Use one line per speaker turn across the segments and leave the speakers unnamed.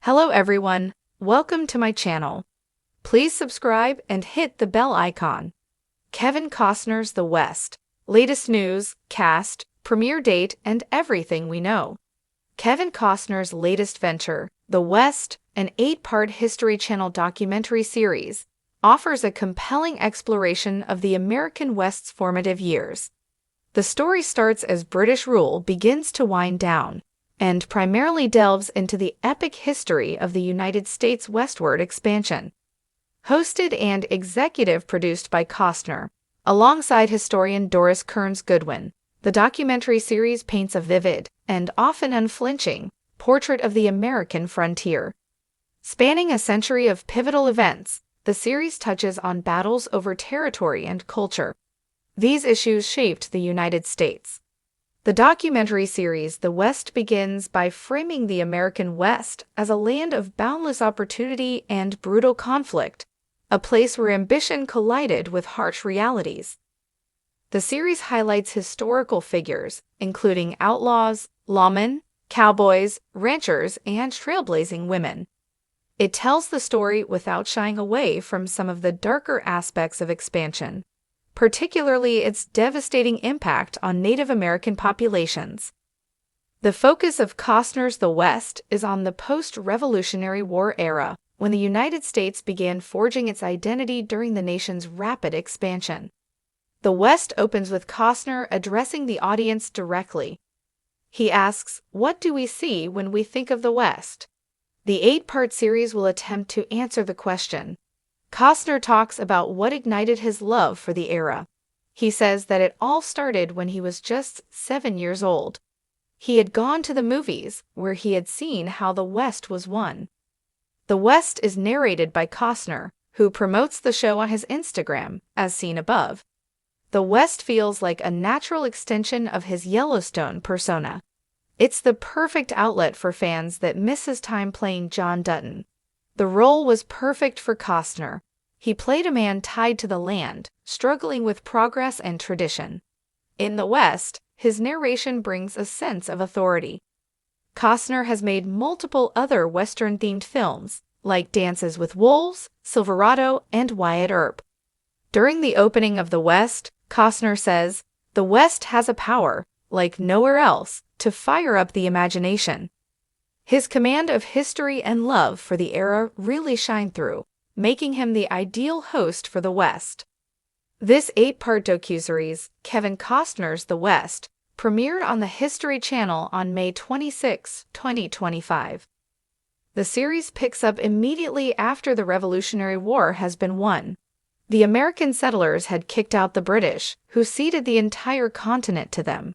Hello everyone, welcome to my channel. Please subscribe and hit the bell icon. Kevin Costner's The West. Latest news, cast, premiere date, and everything we know. Kevin Costner's latest venture, The West, an 8-part History Channel documentary series, offers a compelling exploration of the American West's formative years. The story starts as British rule begins to wind down, and primarily delves into the epic history of the United States' westward expansion. Hosted and executive produced by Costner, alongside historian Doris Kearns Goodwin, the documentary series paints a vivid, and often unflinching, portrait of the American frontier. Spanning a century of pivotal events, the series touches on battles over territory and culture. These issues shaped the United States. The documentary series The West begins by framing the American West as a land of boundless opportunity and brutal conflict, a place where ambition collided with harsh realities. The series highlights historical figures, including outlaws, lawmen, cowboys, ranchers, and trailblazing women. It tells the story without shying away from some of the darker aspects of expansion, particularly its devastating impact on Native American populations. The focus of Costner's The West is on the post-Revolutionary War era, when the United States began forging its identity during the nation's rapid expansion. The West opens with Costner addressing the audience directly. He asks, "What do we see when we think of the West?" The 8-part series will attempt to answer the question. Costner talks about what ignited his love for the era. He says that it all started when he was just 7 years old. He had gone to the movies, where he had seen how the West was won. The West is narrated by Costner, who promotes the show on his Instagram, as seen above. The West feels like a natural extension of his Yellowstone persona. It's the perfect outlet for fans that miss his time playing John Dutton. The role was perfect for Costner. He played a man tied to the land, struggling with progress and tradition. In The West, his narration brings a sense of authority. Costner has made multiple other Western-themed films, like Dances with Wolves, Silverado, and Wyatt Earp. During the opening of The West, Costner says, "The West has a power, like nowhere else, to fire up the imagination." His command of history and love for the era really shine through, making him the ideal host for The West. This 8-part docuseries, Kevin Costner's The West, premiered on the History Channel on May 26, 2025. The series picks up immediately after the Revolutionary War has been won. The American settlers had kicked out the British, who ceded the entire continent to them.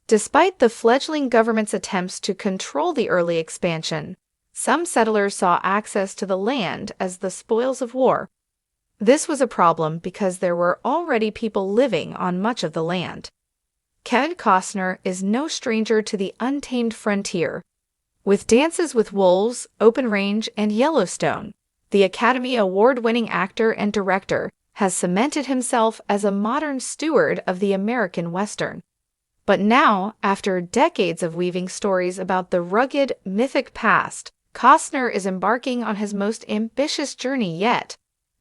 Despite the fledgling government's attempts to control the early expansion, some settlers saw access to the land as the spoils of war. This was a problem because there were already people living on much of the land. Kevin Costner is no stranger to the untamed frontier. With Dances with Wolves, Open Range, and Yellowstone, the Academy Award-winning actor and director has cemented himself as a modern steward of the American Western. But now, after decades of weaving stories about the rugged, mythic past, Costner is embarking on his most ambitious journey yet.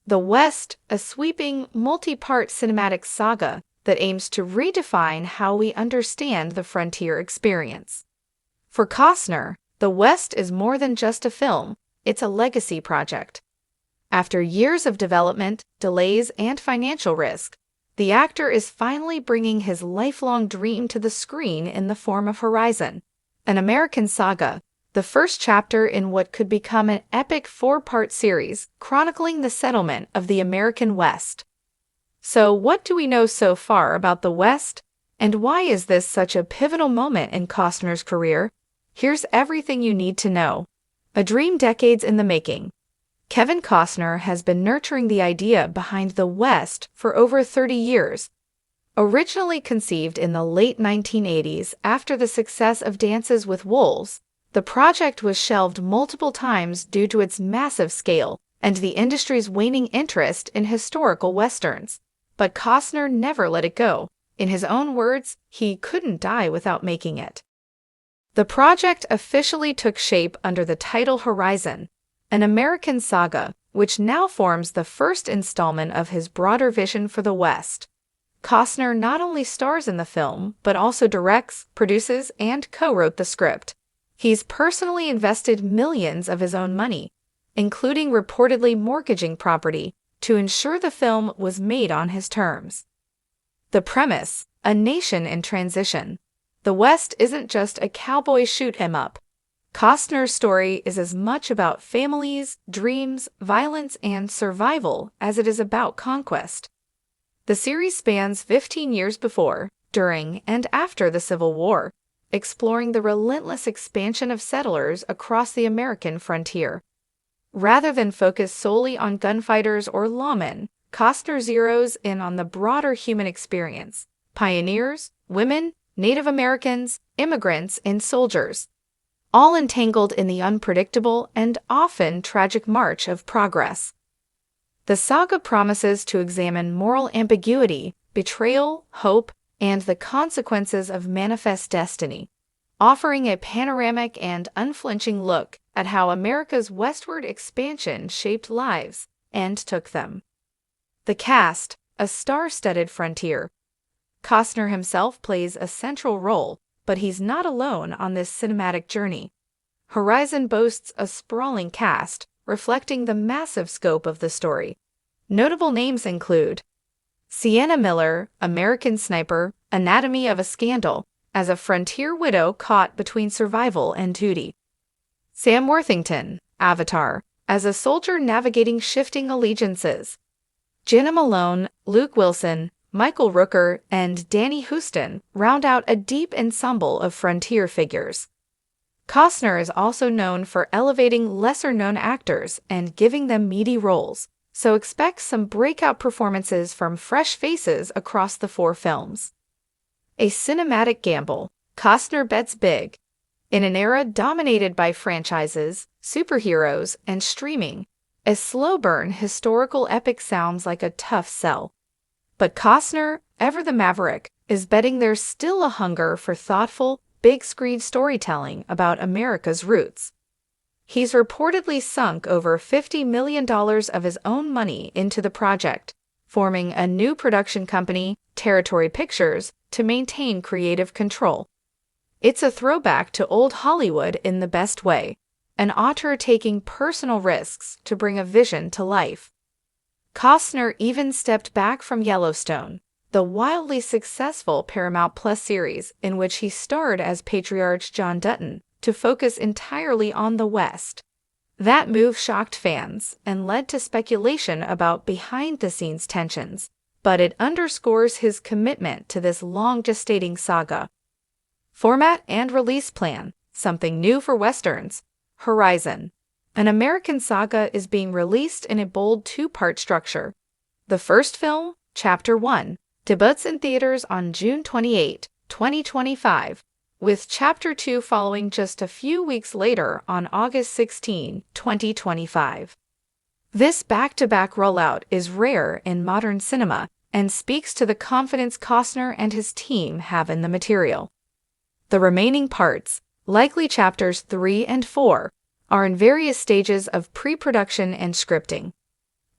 The West, a sweeping, multi-part cinematic saga that aims to redefine how we understand the frontier experience. For Costner, The West is more than just a film, it's a legacy project. After years of development, delays, and financial risk, the actor is finally bringing his lifelong dream to the screen in the form of Horizon, an American saga, the first chapter in what could become an epic 4-part series chronicling the settlement of the American West. So, what do we know so far about the West? And why is this such a pivotal moment in Costner's career? Here's everything you need to know. A dream decades in the making. Kevin Costner has been nurturing the idea behind the West for over 30 years. Originally conceived in the late 1980s after the success of Dances with Wolves, the project was shelved multiple times due to its massive scale and the industry's waning interest in historical Westerns. But Costner never let it go. In his own words, he couldn't die without making it. The project officially took shape under the title Horizon, an American saga, which now forms the first installment of his broader vision for the West. Costner not only stars in the film, but also directs, produces, and co-wrote the script. He's personally invested millions of his own money, including reportedly mortgaging property, to ensure the film was made on his terms. The premise: a nation in transition. The West isn't just a cowboy shoot-'em-up. Costner's story is as much about families, dreams, violence, and survival as it is about conquest. The series spans 15 years before, during, and after the Civil War, exploring the relentless expansion of settlers across the American frontier. Rather than focus solely on gunfighters or lawmen, Costner zeroes in on the broader human experience: pioneers, women, Native Americans, immigrants, and soldiers, all entangled in the unpredictable and often tragic march of progress. The saga promises to examine moral ambiguity, betrayal, hope, and the consequences of manifest destiny, offering a panoramic and unflinching look at how America's westward expansion shaped lives and took them. The cast: a star-studded frontier. Costner himself plays a central role, but he's not alone on this cinematic journey. Horizon boasts a sprawling cast, reflecting the massive scope of the story. Notable names include Sienna Miller, American Sniper, Anatomy of a Scandal, as a frontier widow caught between survival and duty; Sam Worthington, Avatar, as a soldier navigating shifting allegiances; Jenna Malone, Luke Wilson, Michael Rooker, and Danny Huston round out a deep ensemble of frontier figures. Costner is also known for elevating lesser-known actors and giving them meaty roles, so expect some breakout performances from fresh faces across the 4 films. A cinematic gamble: Costner bets big. In an era dominated by franchises, superheroes, and streaming, a slow-burn historical epic sounds like a tough sell. But Costner, ever the maverick, is betting there's still a hunger for thoughtful, big-screen storytelling about America's roots. He's reportedly sunk over $50 million of his own money into the project, forming a new production company, Territory Pictures, to maintain creative control. It's a throwback to old Hollywood in the best way, an auteur taking personal risks to bring a vision to life. Costner even stepped back from Yellowstone, the wildly successful Paramount Plus series in which he starred as Patriarch John Dutton, to focus entirely on the West. That move shocked fans and led to speculation about behind-the-scenes tensions, but it underscores his commitment to this long-gestating saga. Format and release plan: something new for Westerns. Horizon, an American saga, is being released in a bold 2-part structure. The first film, Chapter 1, debuts in theaters on June 28, 2025, with Chapter 2 following just a few weeks later on August 16, 2025. This back-to-back rollout is rare in modern cinema and speaks to the confidence Costner and his team have in the material. The remaining parts, likely Chapters 3 and 4, are in various stages of pre-production and scripting.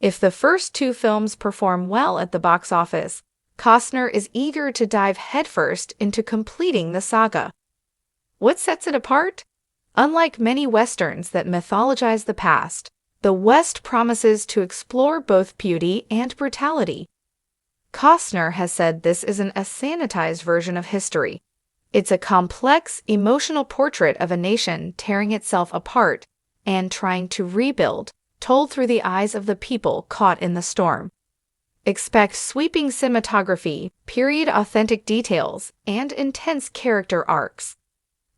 If the first 2 films perform well at the box office, Costner is eager to dive headfirst into completing the saga. What sets it apart? Unlike many Westerns that mythologize the past, the West promises to explore both beauty and brutality. Costner has said this isn't a sanitized version of history. It's a complex, emotional portrait of a nation tearing itself apart and trying to rebuild, told through the eyes of the people caught in the storm. Expect sweeping cinematography, period-authentic details, and intense character arcs.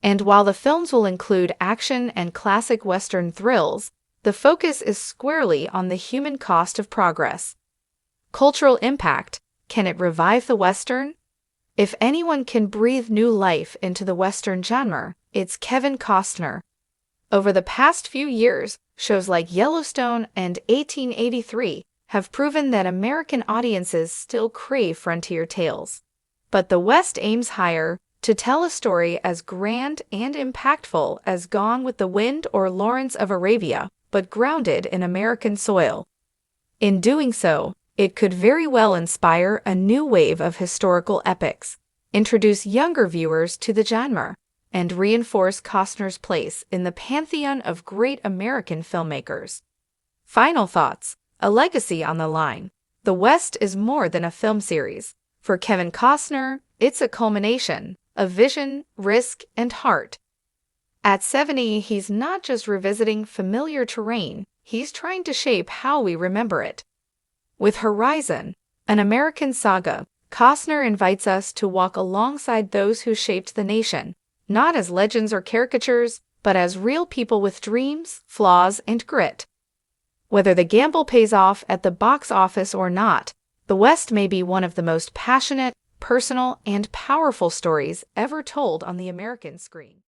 And while the films will include action and classic Western thrills, the focus is squarely on the human cost of progress. Cultural impact: can it revive the Western? If anyone can breathe new life into the Western genre, it's Kevin Costner. Over the past few years, shows like Yellowstone and 1883 have proven that American audiences still crave frontier tales. But the West aims higher, to tell a story as grand and impactful as Gone with the Wind or Lawrence of Arabia, but grounded in American soil. In doing so, it could very well inspire a new wave of historical epics, introduce younger viewers to the genre, and reinforce Costner's place in the pantheon of great American filmmakers. Final thoughts: a legacy on the line. The West is more than a film series. For Kevin Costner, it's a culmination of vision, risk, and heart. At 70, he's not just revisiting familiar terrain, he's trying to shape how we remember it. With Horizon, an American saga, Costner invites us to walk alongside those who shaped the nation, not as legends or caricatures, but as real people with dreams, flaws, and grit. Whether the gamble pays off at the box office or not, the West may be one of the most passionate, personal, and powerful stories ever told on the American screen.